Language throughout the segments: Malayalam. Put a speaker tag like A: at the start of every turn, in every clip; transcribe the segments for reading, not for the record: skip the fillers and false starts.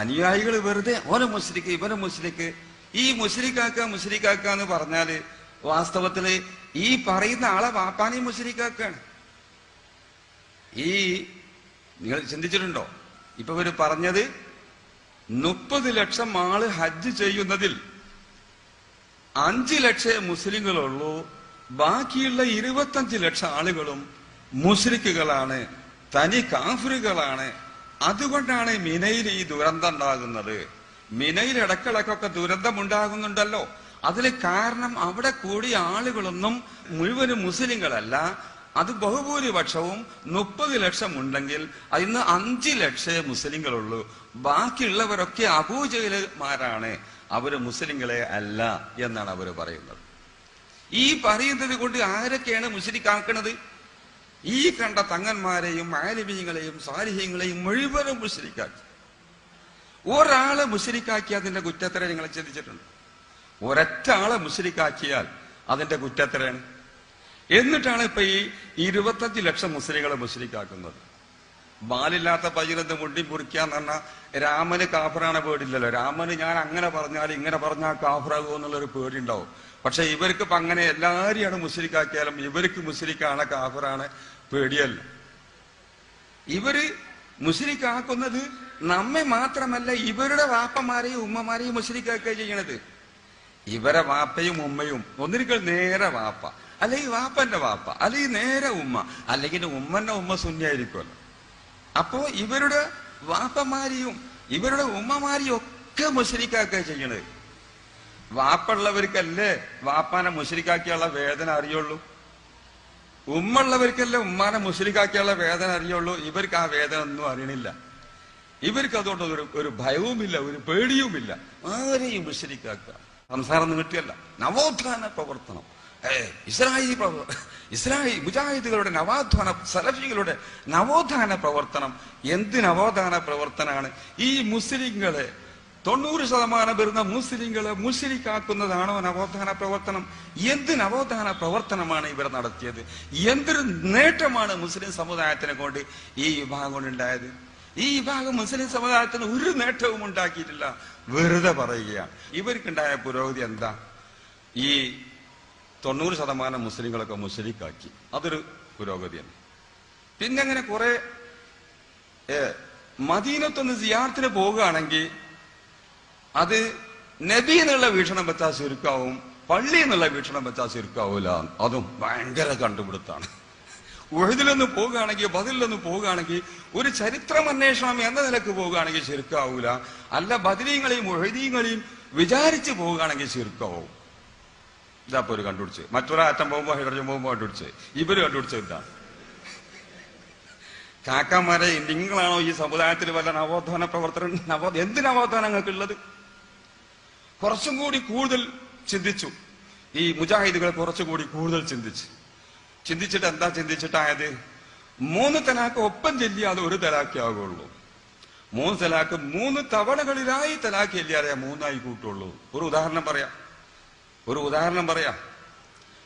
A: അനുയായികൾ വെറുതെ ഓരോ മുസ്ലിക്ക് ഇവരെ മുസ്ലിക്ക് ഈ മുസ്ലിക്കാക്ക എന്ന് പറഞ്ഞാല് വാസ്തവത്തില് ഈ പറയുന്ന ആളെ വാപ്പാനെ മുസ്ലിക്കാക്കാണ്. ഈ നിങ്ങൾ ചിന്തിച്ചിട്ടുണ്ടോ? ഇപ്പൊ ഇവര് പറഞ്ഞത് 30 ലക്ഷം ആള് ഹജ്ജ് ചെയ്യുന്നതിൽ 5 ലക്ഷം മുസ്ലിങ്ങളുള്ളൂ, ബാക്കിയുള്ള 25 ലക്ഷം ആളുകളും മുസ്ലിക്കുകളാണ്, തനി കാഫിറുകളാണ്. അതുകൊണ്ടാണ് മിനയിൽ ഈ ദുരന്തം ഉണ്ടാകുന്നത്. മിനയിൽ ഇടക്കിടക്കൊക്കെ ദുരന്തം ഉണ്ടാകുന്നുണ്ടല്ലോ. അതിന് കാരണം അവിടെ കൂടിയ ആളുകളൊന്നും മുഴുവനും മുസ്ലിങ്ങളല്ല. അത് ബഹുഭൂരിപക്ഷവും 30 ലക്ഷം ഉണ്ടെങ്കിൽ അതിന്ന് 5 ലക്ഷം മുസ്ലിങ്ങളുള്ളൂ. ബാക്കിയുള്ളവരൊക്കെ അബൂജഹലുമാരാണ്, അവര് മുസ്ലിങ്ങളെ അല്ല എന്നാണ് അവര് പറയുന്നത്. ഈ പറയുന്നത് കൊണ്ട് ആരൊക്കെയാണ് മുസ്ലിക്കാക്കുന്നത്? ഈ കണ്ട തങ്ങന്മാരെയും ആലിമീങ്ങളെയും സാലിഹ്യങ്ങളെയും മുഴുവനും മുസ്ലിക്കാക്കി. ഒരാളെ മുസ്ലിക്കാക്കി അതിന്റെ കുറ്റത്തര നിങ്ങൾ ചിന്തിച്ചിട്ടുണ്ട്? ഒരൊറ്റ ആളെ മുസ്ലിക്കാക്കിയാൽ അതിന്റെ കുറ്റത്തരാണ്. എന്നിട്ടാണ് ഇപ്പൊ ഈ 25 ലക്ഷം മുസ്ലിങ്ങളെ മുസ്ലിക്കാക്കുന്നത്. ബാലില്ലാത്ത പയ്യനെന്ന് മുണ്ടി മുറിക്കാന്ന് പറഞ്ഞാൽ രാമന് കാഫറാണ് പേടില്ലല്ലോ. രാമന് ഞാൻ അങ്ങനെ പറഞ്ഞാൽ ഇങ്ങനെ പറഞ്ഞാൽ കാഫറാകുമോ എന്നുള്ളൊരു പേടി ഉണ്ടാവും. പക്ഷെ ഇവർക്ക് ഇപ്പൊ അങ്ങനെ എല്ലാരെയാണ് മുസ്ലിക്കാക്കിയാലും ഇവർക്ക് മുസ്ലിക്കാണ് കാഫറാണ് പേടിയല്ല. ഇവര് മുസ്ലിക്കാക്കുന്നത് നമ്മെ മാത്രമല്ല, ഇവരുടെ വാപ്പമാരെയും ഉമ്മമാരെയും മുസ്ലിക്കാക്കുക ചെയ്യണത്. ഇവരെ വാപ്പയും ഉമ്മയും ഒന്നിരിക്കൽ നേരെ വാപ്പ, അല്ലെങ്കിൽ വാപ്പന്റെ വാപ്പ, അല്ലെങ്കിൽ നേരെ ഉമ്മ, അല്ലെങ്കിൽ ഉമ്മന്റെ ഉമ്മ സുന്നിയായിരിക്കുമല്ലോ. അപ്പോ ഇവരുടെ വാപ്പമാരെയും ഇവരുടെ ഉമ്മമാരെയും ഒക്കെ മുസ്ലിക്കാക്കുക ചെയ്യണത്. വാപ്പുള്ളവർക്കല്ലേ വാപ്പാനെ മുസ്ലിക്കാക്കിയുള്ള വേദന അറിയുള്ളൂ. ഉമ്മുള്ളവർക്കല്ലേ ഉമ്മാനെ മുസ്ലിക്കാക്കിയുള്ള വേദന അറിയുള്ളൂ. ഇവർക്ക് ആ വേദന ഒന്നും അറിയണില്ല. ഇവർക്ക് അതുകൊണ്ട് ഒരു ഭയവുമില്ല, ഒരു പേടിയുമില്ല. ആരെയും മുസ്ലിക്കാക്കുക സംസാരം കിട്ടിയല്ല. നവോത്ഥാന പ്രവർത്തനം, ഇസ്രായേൽ മുജാഹിദുകളുടെ നവോത്ഥാന, സലഫികളുടെ നവോത്ഥാന പ്രവർത്തനം. എന്ത് നവോത്ഥാന പ്രവർത്തനാണ്? ഈ മുസ്ലിങ്ങളെ 90% വരുന്ന മുസ്ലിങ്ങളെ മുസ്ലിക്കാക്കുന്നതാണോ നവോത്ഥാന പ്രവർത്തനം? എന്ത് നവോത്ഥാന പ്രവർത്തനമാണ് ഇവർ നടത്തിയത്? എന്തൊരു നേട്ടമാണ് മുസ്ലിം സമുദായത്തിനെ കൊണ്ട് ഈ വിഭാഗം കൊണ്ടുണ്ടായത്? ഈ വിഭാഗം മുസ്ലിം സമുദായത്തിന് ഒരു നേട്ടവും ഉണ്ടാക്കിയിട്ടില്ല, വെറുതെ പറയുകയാണ്. ഇവർക്കുണ്ടായ പുരോഗതി എന്താ? ഈ 90% മുസ്ലിങ്ങളൊക്കെ മുസ്ലിക്കാക്കി, അതൊരു പുരോഗതിയാണ്. പിന്നെ അങ്ങനെ കുറെ മദീനത്തൊന്ന് സിയാറത്തിന് പോവുകയാണെങ്കിൽ അത് നബി എന്നുള്ള വീക്ഷണം വെച്ചാൽ ചുരുക്കാവും, പള്ളി എന്നുള്ള വീക്ഷണം വെച്ചാൽ ചുരുക്കാവൂല. അതും ഭയങ്കര കണ്ടുപിടുത്താണ്. ഉഹദിലൊന്ന് പോവുകയാണെങ്കിൽ, ബദറിലൊന്ന് പോവുകയാണെങ്കിൽ, ഒരു ചരിത്രം അന്വേഷണം എന്ന നിലക്ക് പോവുകയാണെങ്കിൽ ചുരുക്കാവൂല. അല്ല ബദരീങ്ങളെയും ഉഹദീങ്ങളെയും വിചാരിച്ച് പോവുകയാണെങ്കിൽ ചുരുക്കാവും. ഇതാപ്പോ ഒരു കണ്ടുപിടിച്ച്. മറ്റൊരാറ്റം പോകുമ്പോ ഹൈഡ്രജൻ പോകുമ്പോ കണ്ടുപിടിച്ച്. ഇവര് കണ്ടുപിടിച്ചത് ഇതാണ്. കാക്കമാരെ, നിങ്ങളാണോ ഈ സമുദായത്തിൽ വല്ല നവോത്ഥാന പ്രവർത്തനം? എന്ത് നവോത്ഥാനങ്ങൾക്കുള്ളത്? കുറച്ചും കൂടി കൂടുതൽ ചിന്തിച്ചു ഈ മുജാഹിദുകൾ, കുറച്ചുകൂടി കൂടുതൽ ചിന്തിച്ചിട്ട് എന്താ ചിന്തിച്ചിട്ടായത്? 3 തലാക്ക് ഒപ്പം ചെല്ലിയാൽ 1 തലാക്കേ ആകുള്ളൂ. 3 തലാക്ക് 3 തവണകളിലായി തലാക്ക് ചെല്ലിയാലേ 3 കൂട്ടുള്ളൂ. ഒരു ഉദാഹരണം പറയാം.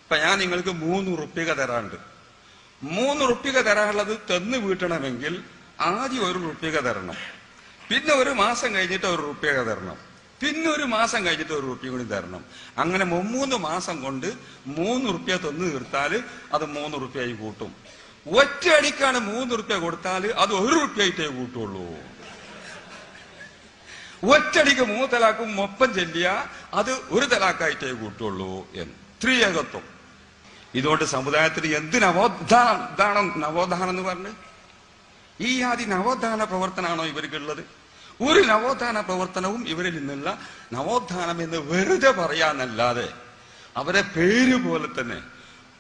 A: ഇപ്പൊ ഞാൻ നിങ്ങൾക്ക് 3 റുപ്യ തരാണ്ട്. 3 റുപ്യ തരാനുള്ളത് തന്ന് വീട്ടണമെങ്കിൽ ആദ്യം 1 റുപ്യ തരണം, പിന്നെ 1 മാസം കഴിഞ്ഞിട്ട് 1 റുപ്യ തരണം, പിന്നെ 1 മാസം കഴിഞ്ഞിട്ട് 1 റുപ്യ കൂടി തരണം. അങ്ങനെ 3 മാസം കൊണ്ട് 3 റുപ്യ തന്നു തീർത്താല് അത് 3 റുപ്യായി കൂട്ടും. ഒറ്റയടിക്കാണ് 3 റുപ്യ കൊടുത്താല് അത് 1 റുപ്യായിട്ടേ കൂട്ടുള്ളൂ. ഒറ്റടിക്ക് 3 തലാക്കും ഒപ്പം ചെല്ലിയ അത് 1 തലാക്കായിട്ടേ കൂട്ടുള്ളൂ എന്ന്. ത്രിയേകത്വം. ഇതുകൊണ്ട് സമുദായത്തിൽ എന്ത് നവോത്ഥാനം എന്ന് പറഞ്ഞ് ഈ ആദി നവോത്ഥാന പ്രവർത്തനമാണോ ഇവർക്കുള്ളത്? ഒരു നവോത്ഥാന പ്രവർത്തനവും ഇവരിൽ നിന്നുള്ള നവോത്ഥാനം എന്ന് വെറുതെ പറയാന്നല്ലാതെ അവരെ പേര് പോലെ തന്നെ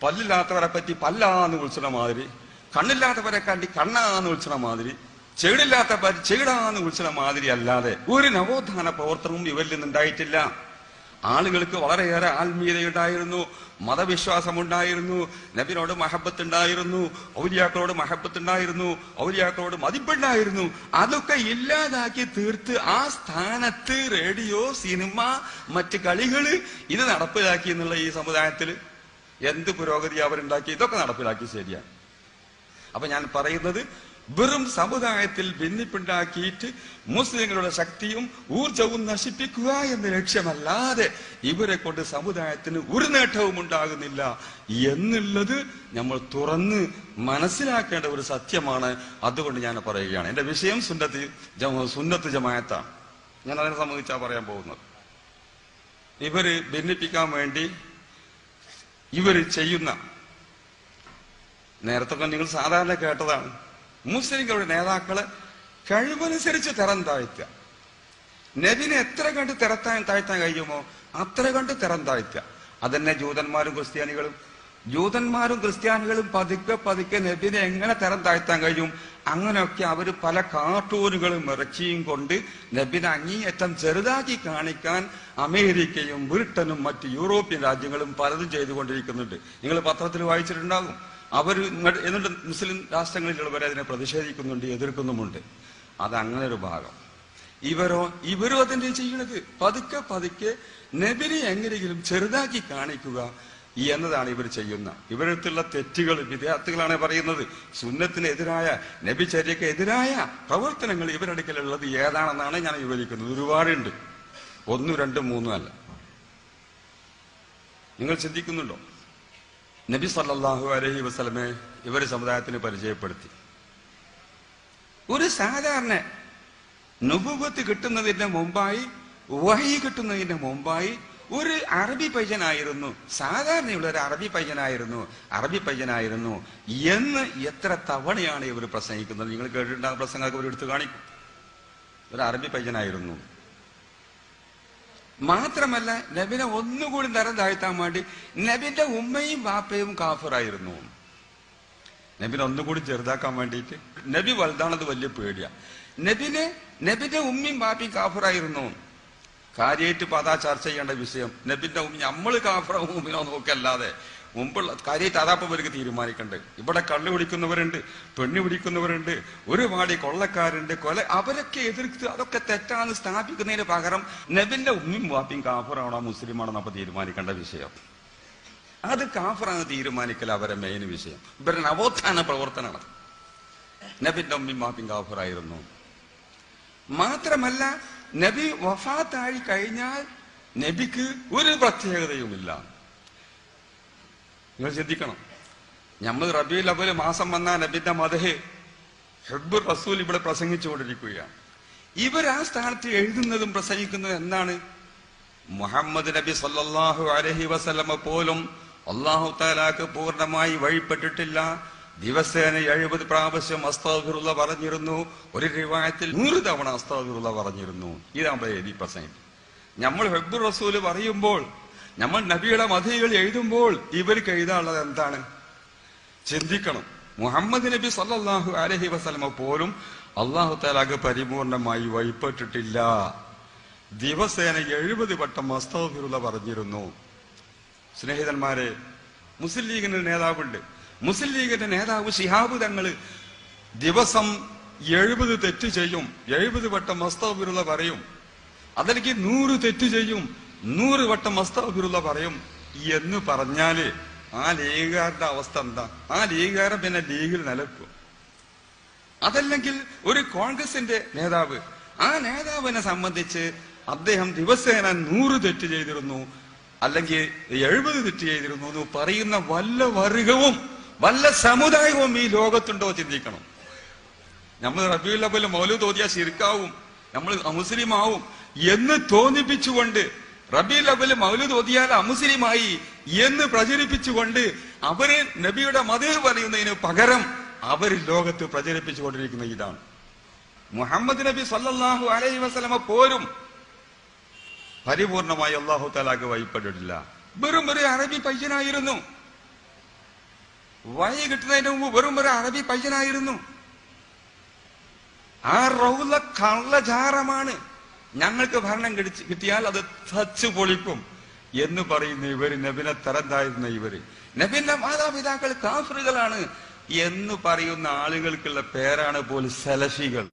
A: പല്ലില്ലാത്തവരെ പറ്റി പല്ലാന്ന് വിളിച്ചണ മാതിരി, കണ്ണില്ലാത്തവരെ കണ്ടി കണ്ണാന്ന് വിളിച്ചണ മാതിരി, ചെടില്ലാത്തവർ ചെടാന്ന് വിളിച്ചണ മാതിരി അല്ലാതെ ഒരു നവോത്ഥാന പ്രവർത്തനവും ഇവരിൽ നിന്നുണ്ടായിട്ടില്ല. ആളുകൾക്ക് വളരെയേറെ ആത്മീയതയുണ്ടായിരുന്നു, മതവിശ്വാസമുണ്ടായിരുന്നു, നബിനോട് മഹബത്ത് ഉണ്ടായിരുന്നു, ഔലിയാക്കളോട് മഹബത്ത് ഉണ്ടായിരുന്നു, ഔലിയാക്കളോട് മതിപ്പുണ്ടായിരുന്നു. അതൊക്കെ ഇല്ലാതാക്കി തീർത്ത് ആ സ്ഥാനത്ത് റേഡിയോ, സിനിമ, മറ്റ് കളികള് ഇത് നടപ്പിലാക്കി എന്നുള്ള ഈ സമുദായത്തിൽ എന്ത് പുരോഗതി അവരുണ്ടാക്കി? ഇതൊക്കെ നടപ്പിലാക്കി. ശരിയാണ്. അപ്പൊ ഞാൻ പറയുന്നത് വെറും സമുദായത്തിൽ ഭിന്നിപ്പുണ്ടാക്കിയിട്ട് മുസ്ലിങ്ങളുടെ ശക്തിയും ഊർജവും നശിപ്പിക്കുക എന്ന ലക്ഷ്യമല്ലാതെ ഇവരെ കൊണ്ട് സമുദായത്തിന് ഒരു നേട്ടവും ഉണ്ടാകുന്നില്ല എന്നുള്ളത് നമ്മൾ തുറന്ന് മനസ്സിലാക്കേണ്ട ഒരു സത്യമാണ്. അതുകൊണ്ട് ഞാൻ പറയുകയാണ്, എന്റെ വിഷയം സുന്നത്ത് ജമാഅത്താണ്. ഞാൻ അതിനെ സംബന്ധിച്ചാ പറയാൻ പോകുന്നത്. ഇവര് ഭിന്നിപ്പിക്കാൻ വേണ്ടി ഇവര് ചെയ്യുന്ന, നേരത്തെ നിങ്ങൾ സാധാരണ കേട്ടതാണ്, മുസ്ലിങ്ങളുടെ നേതാക്കളെ കഴിവനുസരിച്ച് തരം താഴ്ത്തുക. നബിനെ എത്ര കണ്ട് താഴ്ത്താൻ കഴിയുമോ അത്ര കണ്ട് തരം താഴ്ത്തുക. അതന്നെ ജൂതന്മാരും ക്രിസ്ത്യാനികളും പതുക്കെ നബിനെ എങ്ങനെ തരം താഴ്ത്താൻ കഴിയും, അങ്ങനെയൊക്കെ അവര് പല കാർട്ടൂണുകളും ഇറച്ചിയും കൊണ്ട് നബിനെ അങ്ങേയറ്റം ചെറുതാക്കി കാണിക്കാൻ അമേരിക്കയും ബ്രിട്ടനും മറ്റ് യൂറോപ്യൻ രാജ്യങ്ങളും പലതും ചെയ്തുകൊണ്ടിരിക്കുന്നുണ്ട്. നിങ്ങൾ പത്രത്തിൽ വായിച്ചിട്ടുണ്ടാകും. എന്നിട്ട് മുസ്ലിം രാഷ്ട്രങ്ങളിലുള്ളവരെ അതിനെ പ്രതിഷേധിക്കുന്നുണ്ട്, എതിർക്കുന്നുമുണ്ട്. അതങ്ങനെ ഒരു ഭാഗം. ഇവരും അതിന്റെ ചെയ്യണത് പതുക്കെ നബിനെ എങ്ങനെയെങ്കിലും ചെറുതാക്കി കാണിക്കുക എന്നതാണ് ഇവർ ചെയ്യുന്ന. ഇവരടുത്തുള്ള തെറ്റുകൾ വിദ്യാർത്ഥികളാണ് പറയുന്നത്. സുന്നത്തിനെതിരായ, നബിചര്യക്ക് എതിരായ പ്രവർത്തനങ്ങൾ ഇവരടുക്കലുള്ളത് ഏതാണെന്നാണ് ഞാൻ വിവരിക്കുന്നത്. ഒരുപാടുണ്ട്, 1, 2, 3 അല്ല. നിങ്ങൾ ചിന്തിക്കുന്നുണ്ടോ? നബി സല്ലല്ലാഹു അലൈഹി വസല്ലമയെ ഇവര് സമുദായത്തിന് പരിചയപ്പെടുത്തി. ഒരു സാധാരണ നുബുവത്ത് കിട്ടുന്നതിന്റെ മുമ്പായി, വഹി കിട്ടുന്നതിന്റെ മുമ്പായി ഒരു അറബി പയ്യനായിരുന്നു, സാധാരണയുള്ള ഒരു അറബി പയ്യനായിരുന്നു എന്ന് എത്ര തവണയാണ് ഇവർ പ്രസംഗിക്കുന്നത്? നിങ്ങൾ കേട്ടിട്ടുണ്ടാകുന്ന പ്രസംഗമൊക്കെ ഇവർ എടുത്തു കാണിക്കും. ഒരു അറബി പയ്യനായിരുന്നു. മാത്രമല്ല, നബിനെ ഒന്നുകൂടി തരം താഴ്ത്താൻ വേണ്ടി നബിന്റെ ഉമ്മയും വാപ്പയും കാഫിറായിരുന്നു. നബിനെ ഒന്നുകൂടി ചെറുതാക്കാൻ വേണ്ടിയിട്ട്, നബി വലുതാണത് വലിയ പേടിയാ. നബിന്റെ ഉമ്മയും വാപ്പയും കാഫിറായിരുന്നു. കാര്യമായിട്ട് അതാ ചർച്ച ചെയ്യേണ്ട വിഷയം. നബിന്റെ ഉമ്മ, നമ്മള് കാഫിറോ ഉമ്മിനോ നോക്കല്ലാതെ മുമ്പുള്ള കാര്യമായിട്ട് അതാപ്പം അവർക്ക് തീരുമാനിക്കണ്ട്. ഇവിടെ കള്ളു പിടിക്കുന്നവരുണ്ട്, പെണ്ണു പിടിക്കുന്നവരുണ്ട്, ഒരുപാട് കൊള്ളക്കാരുണ്ട്, അവരൊക്കെ എതിർത്ത് അതൊക്കെ തെറ്റാന്ന് സ്ഥാപിക്കുന്നതിന് പകരം നബിന്റെ ഉമ്മിയും വാപ്പിയും കാഫിറാണോ മുസ്ലിമാണോ അപ്പൊ തീരുമാനിക്കേണ്ട വിഷയം. അത് കാഫിറാണ് തീരുമാനിക്കൽ അവരെ മെയിൻ വിഷയം. ഇവരുടെ നവോത്ഥാന പ്രവർത്തനമാണ്. നബിന്റെ ഉമ്മിയും വാപ്പിയും കാഫിറായിരുന്നു. മാത്രമല്ല, നബി വഫാത്തായി കഴിഞ്ഞാൽ നബിക്ക് ഒരു പ്രത്യേകതയുമില്ല. നിങ്ങൾ ചിന്തിക്കണം. നമ്മൾ റബീഉൽ അവ്വൽ മാസം വന്ന നബിന്റെ മദ്ഹ് ഹുബ്ബുർ റസൂൽ ഇവിടെ പ്രസംഗിച്ചുകൊണ്ടിരിക്കുകയാണ്. ഇവർ ആ സ്ഥാനത്ത് എഴുതുന്നതും പ്രസംഗിക്കുന്നതും എന്താണ്? മുഹമ്മദ് നബി സല്ലല്ലാഹു അലൈഹി വസല്ലമ പോലും അല്ലാഹു തആലാക്ക് പൂർണ്ണമായി വഴിപ്പെട്ടിട്ടില്ല. ദിവസേന 70 പ്രാവശ്യം അസ്തഗ്ഫിറുല്ലാഹ് പറഞ്ഞിരുന്നു. ഒരു റിവായത്തിൽ 100 തവണ അസ്തഗ്ഫിറുല്ലാഹ് പറഞ്ഞിരുന്നു. ഇതാണ് എഴുതി പ്രസംഗിക്കും. നമ്മൾ ഹുബ്ബുർ റസൂൽ പറയുമ്പോൾ, നമ്മൾ നബിയുടെ മദ്ഹുകൾ എഴുതുമ്പോൾ ഇവർക്ക് എഴുതാനുള്ളത് എന്താണ്? ചിന്തിക്കണം. മുഹമ്മദ് നബി സല്ലല്ലാഹു അലൈഹി വസല്ലമ പോലും അല്ലാഹു തആലാക്ക് പരിപൂർണമായി വഴിപ്പെട്ടിട്ടില്ല. ദിവസേന 70 വട്ടം അസ്തഗ്ഫിറുല്ലാഹ് പറഞ്ഞിരുന്നു. സ്നേഹിതന്മാരെ, മുസ്ലിം ലീഗിന്റെ നേതാവുണ്ട്. മുസ്ലിം ലീഗിന്റെ നേതാവ് ശിഹാബ് തങ്ങള് ദിവസം 70 തെറ്റ് ചെയ്യും, 70 വട്ടം അസ്തഗ്ഫിറുല്ലാഹ് പറയും. അതെനിക്ക് 100 തെറ്റ് ചെയ്യും, 100 വട്ടം അസ്തഗ്ഫിറുല്ലാഹ് പറയും എന്ന് പറഞ്ഞാല് ആ ലീഗുകാരുടെ അവസ്ഥ എന്താ? ആ ലീഗുകാരൻ പിന്നെ ലീഗിൽ നിലക്കും. അതല്ലെങ്കിൽ ഒരു കോൺഗ്രസിന്റെ നേതാവ്, ആ നേതാവിനെ സംബന്ധിച്ച് അദ്ദേഹം ദിവസേന 100 തെറ്റ് ചെയ്തിരുന്നു, അല്ലെങ്കിൽ 70 തെറ്റ് ചെയ്തിരുന്നു എന്ന് പറയുന്ന വല്ല വർഗവും വല്ല സമുദായവും ഈ ലോകത്തുണ്ടോ? ചിന്തിക്കണം. നമ്മൾ റബീഉൽ അവ്വൽ മൗലൂദ് ഓതിയാൽ ശിർക്കാവും, നമ്മൾ അമുസ്ലിമാവും എന്ന് തോന്നിപ്പിച്ചുകൊണ്ട്, റബീഉൽ അവ്വൽ മൗലൂദ് ഓതിയാൽ അമുസ്ലിമായി എന്ന് പ്രചരിപ്പിച്ചുകൊണ്ട് അവര് നബിയുടെ മദ്ഹ് പറയുന്നതിന് പകരം അവർ ലോകത്ത് പ്രചരിപ്പിച്ചുകൊണ്ടിരിക്കുന്ന ഇതാണ്. മുഹമ്മദ് നബി സല്ലല്ലാഹു അലൈഹി വസല്ലമ പോലും പരിപൂർണമായി അല്ലാഹു തആലാക്ക് വഴിപ്പെട്ടിട്ടില്ല. വെറും ഒരു അറബി പയ്യനായിരുന്നു. വഴി കിട്ടുന്നതിന് മുമ്പ് വെറും ഒരു അറബി പയ്യനായിരുന്നു. ആ റൗള കള്ളജാറമാണ്. ഞങ്ങൾക്ക് ഭരണം കിട്ടിയാൽ അത് തച്ചു പൊളിക്കും എന്ന് പറയുന്ന ഇവര്, നബിനെ തരം താഴ്ന്ന ഇവര്, നബിന്റെ മാതാപിതാക്കൾ കാഫിറുകളാണ് എന്ന് പറയുന്ന ആളുകൾക്കുള്ള പേരാണ് പോലും സലഫികൾ.